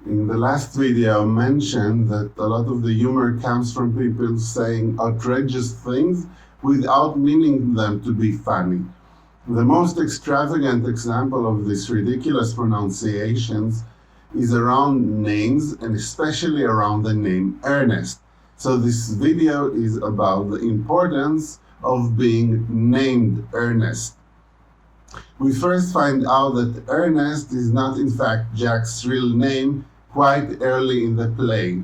in the last video, I mentioned that a lot of the humor comes from people saying outrageous things without meaning them to be funny. The most extravagant example of these ridiculous pronunciations is around names, and especially around the name Ernest. So this video is about the importance of being named Ernest. We first find out that Ernest is not in fact Jack's real name quite early in the play.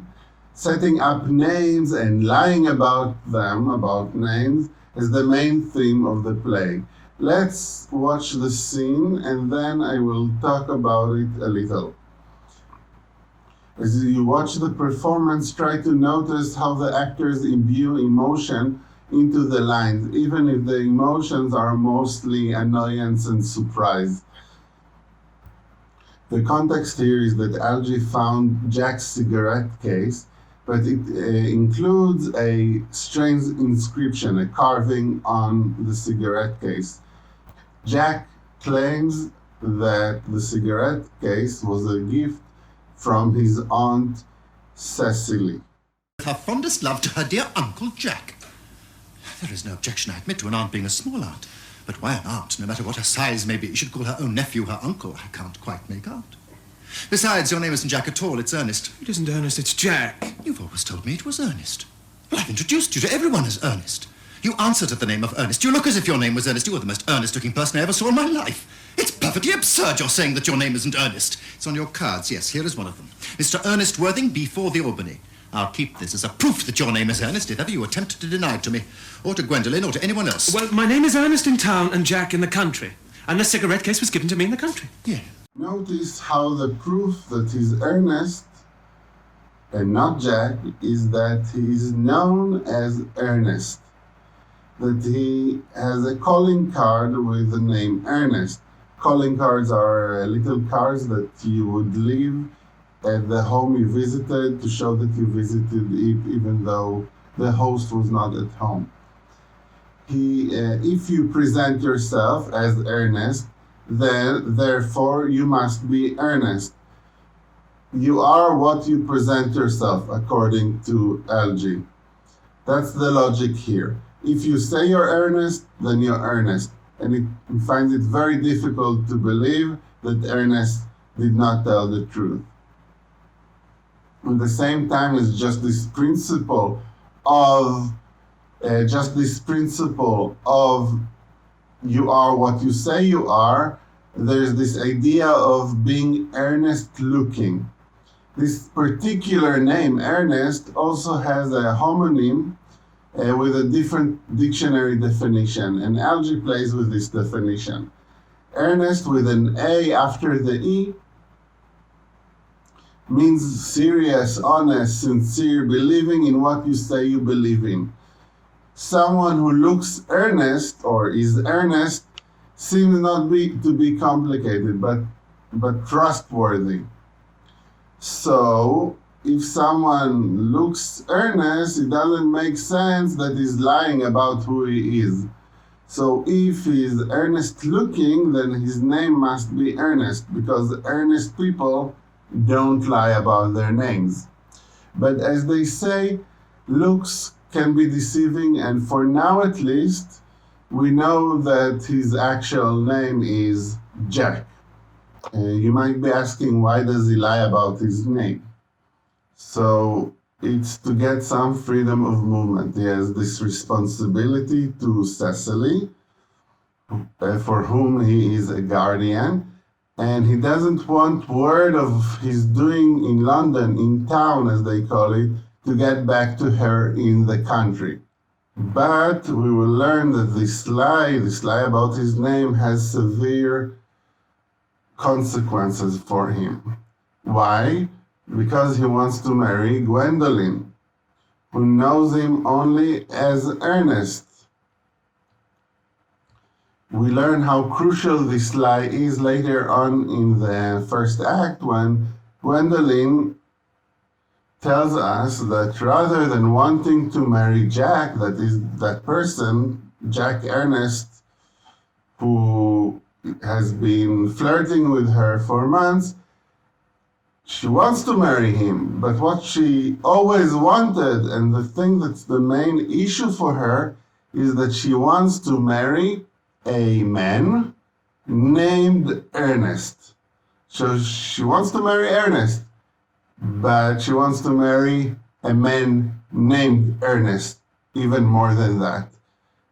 Setting up names and lying about them, about names, is the main theme of the play. Let's watch the scene and then I will talk about it a little. As you watch the performance, try to notice how the actors imbue emotion into the lines, even if the emotions are mostly annoyance and surprise. The context here is that Algie found Jack's cigarette case, but it includes a strange inscription, a carving on the cigarette case. Jack claims that the cigarette case was a gift from his aunt Cecily. Her fondest love to her dear Uncle Jack. There is no objection, I admit, to an aunt being a small aunt. But why an aunt, no matter what her size may be, should call her own nephew her uncle, I can't quite make out. Besides, your name isn't Jack at all, it's Ernest. It isn't Ernest, it's Jack. You've always told me it was Ernest. Well, I've introduced you to everyone as Ernest. You answered at the name of Ernest. You look as if your name was Ernest. You are the most earnest-looking person I ever saw in my life. It's perfectly absurd you're saying that your name isn't Ernest. It's on your cards, yes, here is one of them. Mr. Ernest Worthing, B4 the Albany. I'll keep this as a proof that your name is Ernest if ever you attempt to deny it to me, or to Gwendolen, or to anyone else. Well, my name is Ernest in town and Jack in the country. And the cigarette case was given to me in the country. Yeah. Notice how the proof that he's Ernest and not Jack is that he is known as Ernest. That he has a calling card with the name Ernest. Calling cards are little cards that you would leave at the home you visited to show that you visited it even though the host was not at home. If you present yourself as Ernest, then therefore you must be Ernest. You are what you present yourself, according to Algie. That's the logic here. If you say you're Ernest, then you're Ernest. And it finds it very difficult to believe that Ernest did not tell the truth. At the same time, it's just this principle of you are what you say you are. There's this idea of being earnest looking. This particular name, Ernest, also has a homonym with a different dictionary definition, and Algie plays with this definition. Ernest with an A after the E means serious, honest, sincere, believing in what you say you believe in. Someone who looks earnest or is earnest seems not to be complicated, but trustworthy. So, if someone looks earnest, it doesn't make sense that he's lying about who he is. So if he's earnest looking, then his name must be Ernest, because earnest people don't lie about their names. But as they say, looks can be deceiving, and for now at least, we know that his actual name is Jack. You might be asking, why does he lie about his name? So it's to get some freedom of movement. He has this responsibility to Cecily, for whom he is a guardian, and he doesn't want word of his doing in London, in town as they call it, to get back to her in the country. But we will learn that this lie about his name has severe consequences for him. Why? Because he wants to marry Gwendolen, who knows him only as Ernest. We learn how crucial this lie is later on in the first act, when Gwendolen tells us that rather than wanting to marry Jack, that is that person, Jack Ernest, who has been flirting with her for months, She wants to marry him, but what she always wanted, and the thing that's the main issue for her, is that she wants to marry a man named Ernest. So she wants to marry Ernest, but she wants to marry a man named Ernest, even more than that.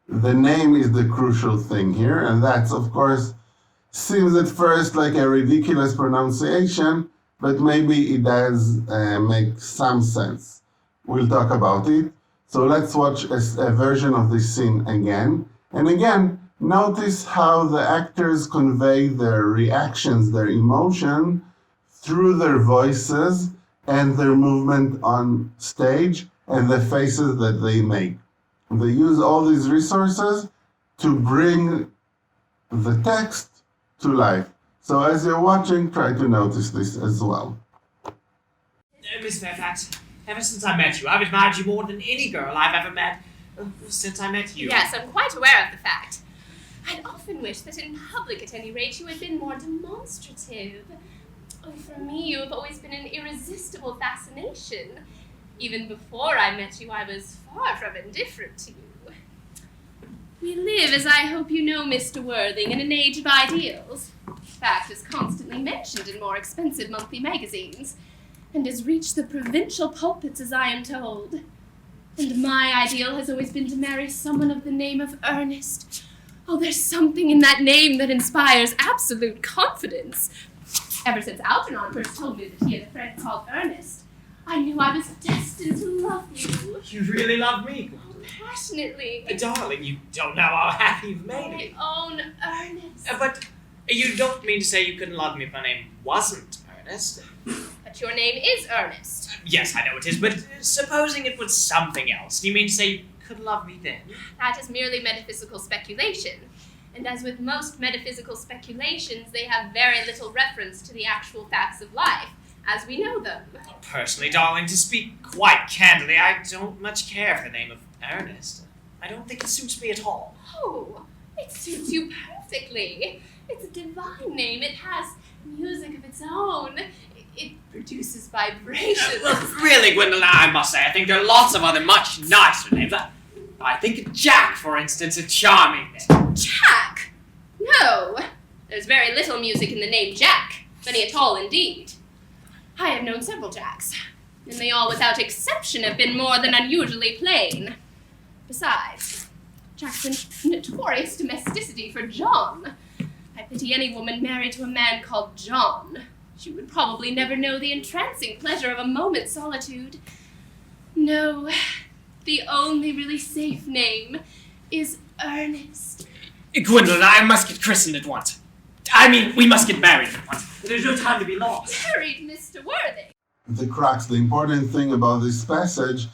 The name is the crucial thing here, and that's, of course, seems at first like a ridiculous pronunciation, but maybe it does make some sense. We'll talk about it. So let's watch a version of this scene again. And again, notice how the actors convey their reactions, their emotion, through their voices and their movement on stage and the faces that they make. They use all these resources to bring the text to life. So as you're watching, try to notice this as well. Miss Fairfax, ever since I met you, I've admired you more than any girl I've ever met since I met you. Yes, I'm quite aware of the fact. I'd often wished that in public, at any rate, you had been more demonstrative. Oh, for me, you have always been an irresistible fascination. Even before I met you, I was far from indifferent to you. We live, as I hope you know, Mr. Worthing, in an age of ideals. Fact is constantly mentioned in more expensive monthly magazines, and has reached the provincial pulpits, as I am told. And my ideal has always been to marry someone of the name of Ernest. Oh, there's something in that name that inspires absolute confidence. Ever since Algernon first told me that he had a friend called Ernest, I knew I was destined to love you. You really love me? Passionately. Darling, you don't know how happy you've made me. My own Ernest. But you don't mean to say you couldn't love me if my name wasn't Ernest? But your name is Ernest. Yes, I know it is, but supposing it was something else, do you mean to say you could love me then? That is merely metaphysical speculation. And as with most metaphysical speculations, they have very little reference to the actual facts of life, as we know them. Personally, darling, to speak quite candidly, I don't much care for the name of Ernest. I don't think it suits me at all. Oh, it suits you perfectly. It's a divine name. It has music of its own. It produces vibrations. Really, Gwendolyn, I must say, I think there are lots of other much nicer names. I think Jack, for instance, a charming name. Jack? No. There's very little music in the name Jack. None at all, indeed. I have known several Jacks, and they all, without exception, have been more than unusually plain. Besides, Jack's a notorious domesticity for John. I pity any woman married to a man called John. She would probably never know the entrancing pleasure of a moment's solitude. No, the only really safe name is Ernest. Gwendolyn, I must get christened at once. I mean, we must get married at once. There's no time to be lost. Married, Mr. Worthing. The crux, the important thing about this passage,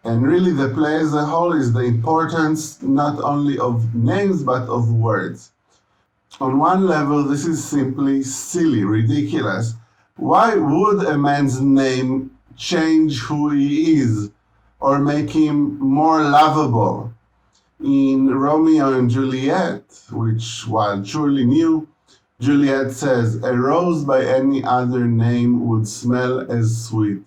and really the play as a whole, is the importance not only of names but of words. On one level, this is simply silly, ridiculous. Why would a man's name change who he is or make him more lovable? In Romeo and Juliet, which while truly new, Juliet says, "A rose by any other name would smell as sweet."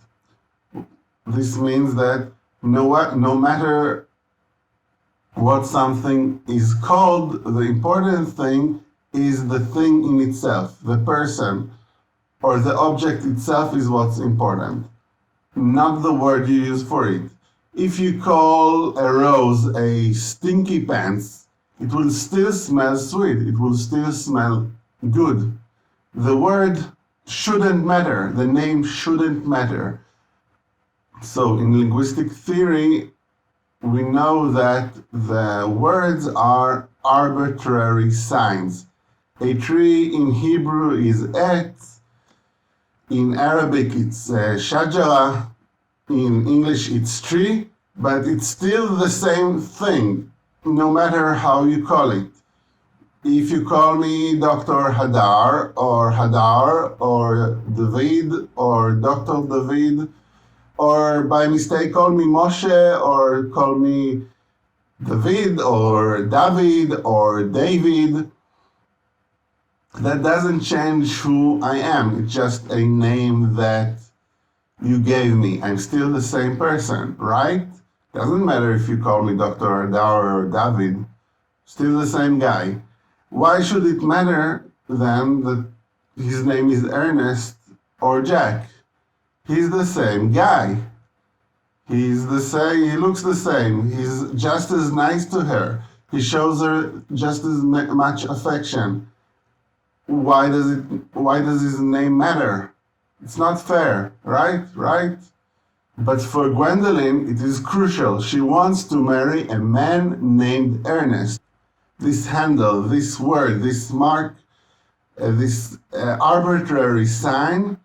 This means that no matter what something is called, the important thing is the thing in itself, the person, or the object itself is what's important, not the word you use for it. If you call a rose a stinky pants, it will still smell sweet, it will still smell good. The word shouldn't matter, the name shouldn't matter. So in linguistic theory, we know that the words are arbitrary signs. A tree in Hebrew is etz, in Arabic it's shajara, in English it's tree, but it's still the same thing, no matter how you call it. If you call me Dr. Hadar or David or Dr. David, or by mistake call me Moshe or call me David or David or David, That doesn't change who I am. It's just a name that you gave me. I'm still the same person, right? Doesn't matter if you call me Dr. Adar or David, still the same guy. Why should it matter then that his name is Ernest or Jack? He's the same guy. He's the same, he looks the same. He's just as nice to her. He shows her just as much affection. Why does his name matter? It's not fair, right? Right? But for Gwendolyn, it is crucial. She wants to marry a man named Ernest. This handle, this word, this mark, this arbitrary sign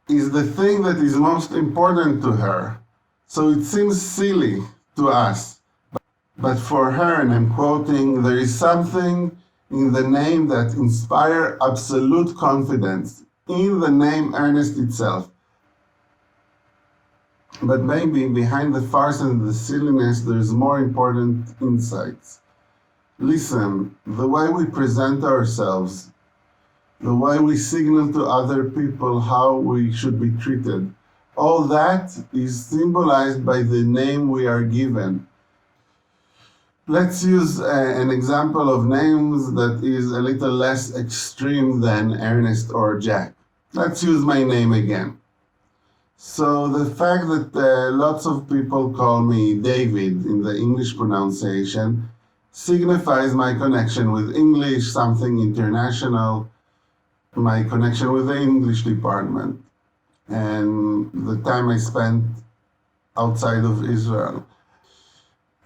is the thing that is most important to her. So it seems silly to us. But for her, and I'm quoting, there is something in the name that inspires absolute confidence, in the name Ernest itself. But maybe behind the farce and the silliness, there's more important insights. Listen, the way we present ourselves, the way we signal to other people how we should be treated, all that is symbolized by the name we are given. Let's use an example of names that is a little less extreme than Ernest or Jack. Let's use my name again. So the fact that lots of people call me David in the English pronunciation signifies my connection with English, something international, my connection with the English department, and the time I spent outside of Israel.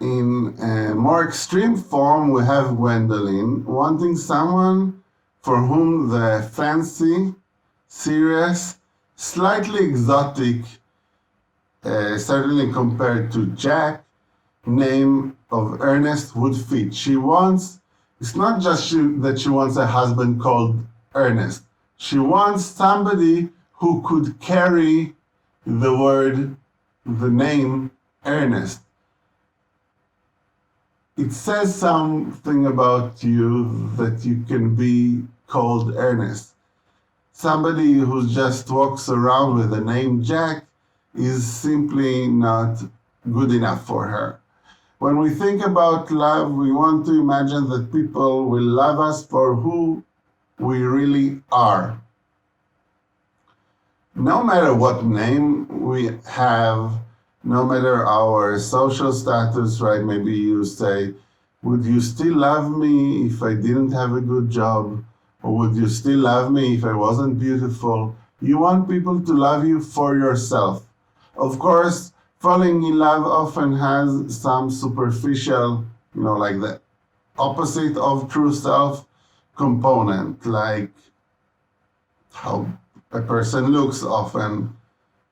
In a more extreme form, we have Gwendolyn wanting someone for whom the fancy, serious, slightly exotic, certainly compared to Jack, name of Ernest would fit. It's not just that she wants a husband called Ernest. She wants somebody who could carry the name Ernest. It says something about you that you can be called Ernest. Somebody who just walks around with the name Jack is simply not good enough for her. When we think about love, we want to imagine that people will love us for who we really are. No matter what name we have, no matter our social status, right? Maybe you say, would you still love me if I didn't have a good job? Or would you still love me if I wasn't beautiful? You want people to love you for yourself. Of course, falling in love often has some superficial, like the opposite of true self component, like how a person looks often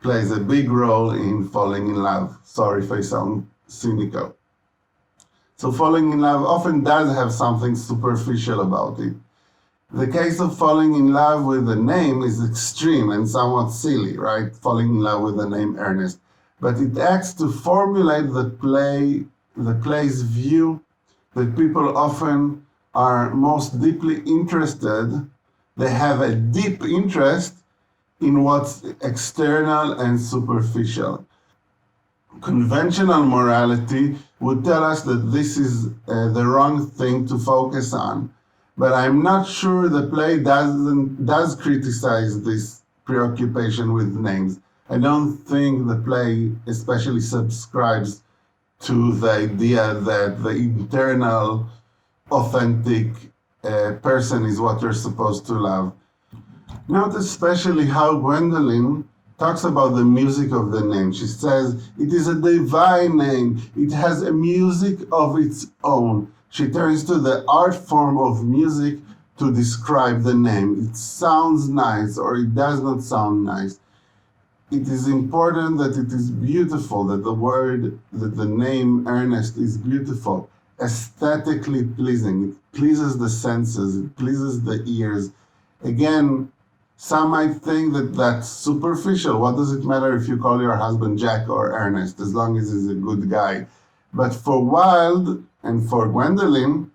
plays a big role in falling in love. Sorry if I sound cynical. So falling in love often does have something superficial about it. The case of falling in love with a name is extreme and somewhat silly, right? Falling in love with the name Ernest. But it acts to formulate the play's view that people often are most deeply interested. They have a deep interest in what's external and superficial. Conventional morality would tell us that this is the wrong thing to focus on. But I'm not sure the play does criticize this preoccupation with names. I don't think the play especially subscribes to the idea that the internal, authentic person is what you're supposed to love. Note especially how Gwendolyn talks about the music of the name. She says, it is a divine name. It has a music of its own. She turns to the art form of music to describe the name. It sounds nice or it does not sound nice. It is important that it is beautiful, that the name Ernest is beautiful, aesthetically pleasing. It pleases the senses, it pleases the ears. Again, some might think that that's superficial. What does it matter if you call your husband Jack or Ernest, as long as he's a good guy? But for Wilde and for Gwendolyn,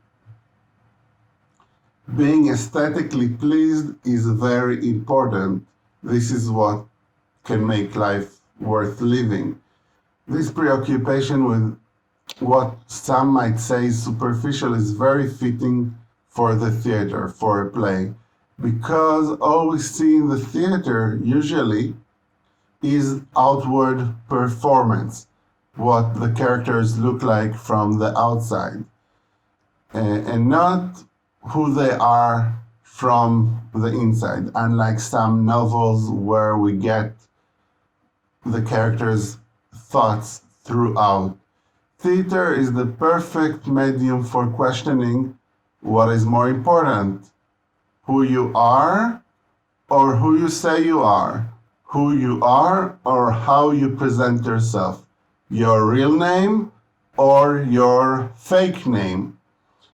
Being aesthetically pleased is very important. This is what can make life worth living. This preoccupation with what some might say is superficial is very fitting for the theater, for a play, because all we see in the theater usually is outward performance, what the characters look like from the outside, and not who they are from the inside, unlike some novels where we get the characters' thoughts throughout. Theater is the perfect medium for questioning what is more important, who you are or who you say you are, who you are or how you present yourself, your real name or your fake name.